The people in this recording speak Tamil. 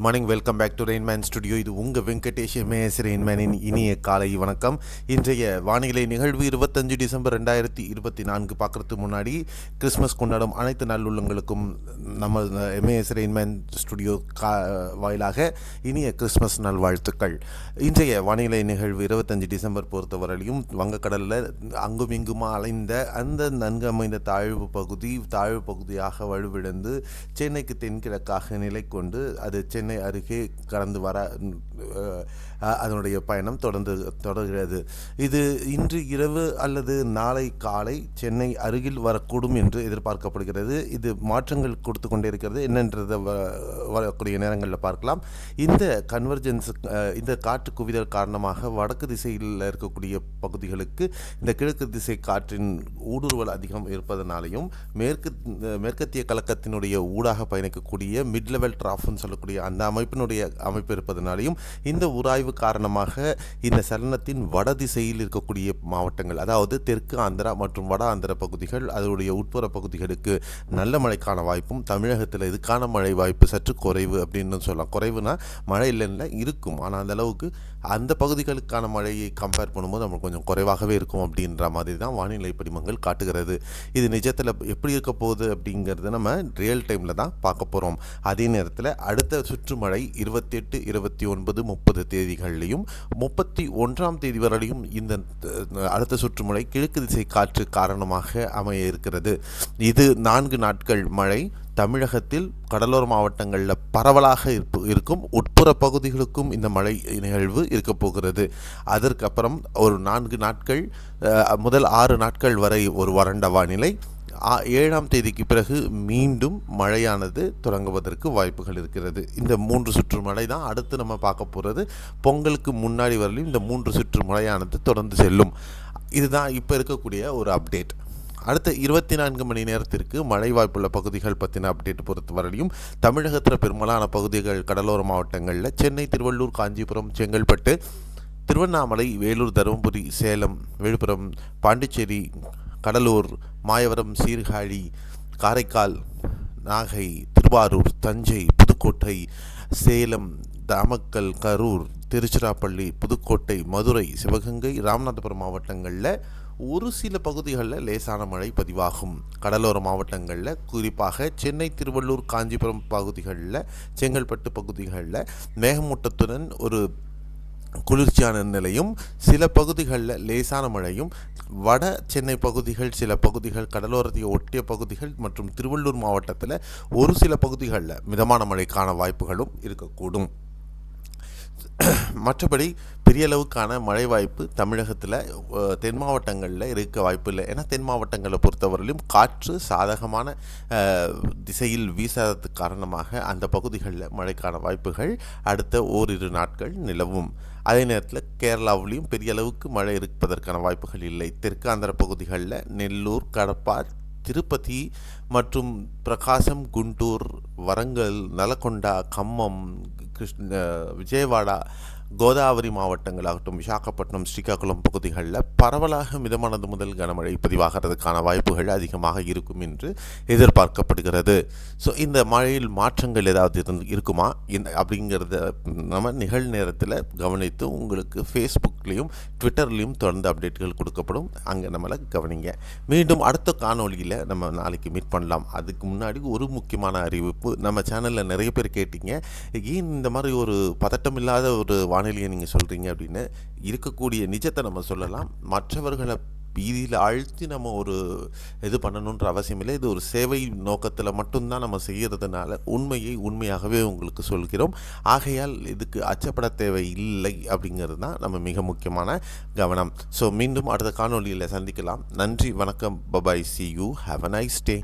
Morning, welcome back to rainman studio. இது உங்கள் வெங்கடேஷ் எம்ஏஎஸ் ரெயின்மேனின் இனிய காலை வணக்கம். இன்றைய வானிலை நிகழ்வு 25 டிசம்பர் 2024. பார்க்குறதுக்கு முன்னாடி கிறிஸ்மஸ் கொண்டாடும் அனைத்து நல்லுள்ளங்களுக்கும் நம்ம எம்ஏஎஸ் ரெயின்மேன் ஸ்டுடியோ வாயிலாக இனிய கிறிஸ்மஸ் நல்வாழ்த்துக்கள். இன்றைய வானிலை நிகழ்வு 25 டிசம்பர் பொறுத்தவரையிலும் வங்கக்கடலில் அங்கும் இங்குமா அலைந்த அந்த நன்கு அமைந்த தாழ்வு பகுதியாக வலுவிழந்து சென்னைக்கு தென்கிழக்காக நிலை கொண்டு அது சென்னை அருகே கடந்து வர அதனுடைய பயணம் தொடர்கிறது. இது இன்று இரவு அல்லது நாளை காலை சென்னை அருகில் வரக்கூடும் என்று எதிர்பார்க்கப்படுகிறது. இது மாற்றங்கள் கொடுத்து கொண்டே இருக்கிறது. என்னன்றதை வரக்கூடிய நேரங்களில் பார்க்கலாம். இந்த கன்வர்ஜென்ஸ், இந்த காற்று குவிதல் காரணமாக வடக்கு திசையில் இருக்கக்கூடிய பகுதிகளுக்கு இந்த கிழக்கு திசை காற்றின் ஊடுருவல் அதிகம் இருப்பதனாலையும் மேற்கத்திய கலக்கத்தினுடைய ஊடாக பயணிக்கக்கூடிய மிட் லெவல் ட்ராஃப்னு சொல்லக்கூடிய அந்த அமைப்பு இருப்பதனாலையும் இந்த உராய்வு காரணமாக இந்த சலனத்தின் வட திசையில் இருக்கக்கூடிய மாவட்டங்கள், அதாவது தெற்கு ஆந்திரா மற்றும் வட ஆந்திர பகுதிகள், அதனுடைய உட்புற பகுதிகளுக்கு நல்ல மழைக்கான வாய்ப்பும், தமிழகத்தில் இதுக்கான மழை வாய்ப்பு சற்று குறைவு அப்படின்னு சொல்லலாம். குறைவுனா மழை இல்லைன்னா இருக்கும், ஆனால் அந்த அளவுக்கு அந்த பகுதிகளுக்கான மழையை கம்பேர் பண்ணும்போது நம்மளுக்கு கொஞ்சம் குறைவாகவே இருக்கும் அப்படின்ற மாதிரி தான் வானிலை படிமங்கள் காட்டுகிறது. இது நிஜத்தில் எப்படி இருக்க போகுது அப்படிங்கிறத நம்ம ரியல் டைமில் தான் பார்க்க போகிறோம். அதே நேரத்தில் அடுத்த சுற்றுமழை 28, 29, 30 தேதிகளிலையும் 31ஆம் தேதி வரையிலும் இந்த அடுத்த சுற்றுமழை கிழக்கு திசை காற்று காரணமாக அமைய இருக்கிறது. இது 4 நாட்கள் மழை தமிழகத்தில் கடலோர மாவட்டங்களில் பரவலாக இருக்கும். உட்புற பகுதிகளுக்கும் இந்த மழை நிகழ்வு இருக்க போகிறது. அதற்கப்புறம் ஒரு 4 நாட்கள் முதல் 6 நாட்கள் வரை ஒரு வறண்ட வானிலை. 7ஆம் தேதிக்கு பிறகு மீண்டும் மழையானது தொடங்குவதற்கு வாய்ப்புகள் இருக்கிறது. இந்த 3 சுற்று மழை தான் அடுத்து நம்ம பார்க்க போகிறது. பொங்கலுக்கு முன்னாடி வரலையும் இந்த 3 சுற்று மழையானது தொடர்ந்து செல்லும். இதுதான் இப்போ இருக்கக்கூடிய ஒரு அப்டேட். அடுத்த 24 மணி நேரத்திற்கு மழை வாய்ப்புள்ள பகுதிகள் பற்றின அப்டேட் பொறுத்தவரையிலும் தமிழகத்தில் பெரும்பாலான பகுதிகள் கடலோர மாவட்டங்களில் சென்னை, திருவள்ளூர், காஞ்சிபுரம், செங்கல்பட்டு, திருவண்ணாமலை, வேலூர், தருமபுரி, சேலம், விழுப்புரம், பாண்டிச்சேரி, கடலூர், மாயவரம், சீர்காழி, காரைக்கால், நாகை, திருவாரூர், தஞ்சை, புதுக்கோட்டை, சேலம், நாமக்கல், கரூர், திருச்சிராப்பள்ளி, புதுக்கோட்டை, மதுரை, சிவகங்கை, ராமநாதபுரம் மாவட்டங்களில் ஒரு சில பகுதிகளில் லேசான மழை பதிவாகும். கடலோர மாவட்டங்களில் குறிப்பாக சென்னை, திருவள்ளூர், காஞ்சிபுரம் பகுதிகளில், செங்கல்பட்டு பகுதிகளில் மேகமூட்டத்துடன் ஒரு குளிர்ச்சியான நிலையும், சில பகுதிகளில் லேசான மழையும், வட சென்னை பகுதிகள், சில பகுதிகள், கடலோரத்தை ஒட்டிய பகுதிகள் மற்றும் திருவள்ளூர் மாவட்டத்தில் ஒரு சில பகுதிகளில் மிதமான மழைக்கான வாய்ப்புகளும் இருக்கக்கூடும். மற்றபடி பெரிய அளவுக்கான மழை வாய்ப்பு தமிழகத்தில் தென் மாவட்டங்களில் இருக்க வாய்ப்பு இல்லை. ஏன்னா தென் மாவட்டங்களை பொறுத்தவரையிலும் காற்று சாதகமான திசையில் வீசாதது காரணமாக அந்த பகுதிகளில் மழைக்கான வாய்ப்புகள் அடுத்த ஓரிரு நாட்கள் நிலவும். அதே நேரத்தில் கேரளாவிலையும் பெரிய அளவுக்கு மழை இருப்பதற்கான வாய்ப்புகள் இல்லை. தெற்கு ஆந்திர பகுதிகளில் நெல்லூர், கடப்பா, திருப்பதி மற்றும் பிரகாசம், குண்டூர், வரங்கல், நலகொண்டா, கம்மம், விஜயவாடா, கோதாவரி மாவட்டங்களாகட்டும், விசாகப்பட்டினம், ஸ்ரீகாக்குளம் பகுதிகளில் பரவலாக மிதமானது முதல் கனமழை பதிவாகிறதுக்கான வாய்ப்புகள் அதிகமாக இருக்கும் என்று எதிர்பார்க்கப்படுகிறது. ஸோ இந்த மழையில் மாற்றங்கள் ஏதாவது இருக்குமா அப்படிங்கிறத நம்ம நிகழ்நேரத்தில் கவனித்து உங்களுக்கு ஃபேஸ்புக்லேயும் ட்விட்டர்லேயும் தொடர்ந்து அப்டேட்டுகள் கொடுக்கப்படும். அங்கே நம்மளை கவனிங்க. மீண்டும் அடுத்த காணொலியில் நம்ம நாளைக்கு மீட் பண்ணலாம். அதுக்கு முன்னாடி ஒரு முக்கியமான அறிவிப்பு. நம்ம சேனலில் நிறைய பேர் கேட்டீங்க, ஏன் இந்த மாதிரி ஒரு பதட்டம் இல்லாத ஒரு வானிலையை நீங்கள் சொல்கிறீங்க அப்படின்னு. இருக்கக்கூடிய நிஜத்தை நம்ம சொல்லலாம். மற்றவர்களை பீதியில் அழுத்தி நம்ம ஒரு இது பண்ணணுன்ற அவசியம் இல்லை. இது ஒரு சேவை நோக்கத்தில் மட்டும்தான் நம்ம செய்கிறதுனால உண்மையாகவே உங்களுக்கு சொல்கிறோம். ஆகையால் இதுக்கு அச்சப்பட தேவை இல்லை அப்படிங்கிறது தான் நம்ம மிக முக்கியமான கவனம். ஸோ மீண்டும் அடுத்த காணொலியில் சந்திக்கலாம். நன்றி, வணக்கம், bye bye, see you, have a nice day.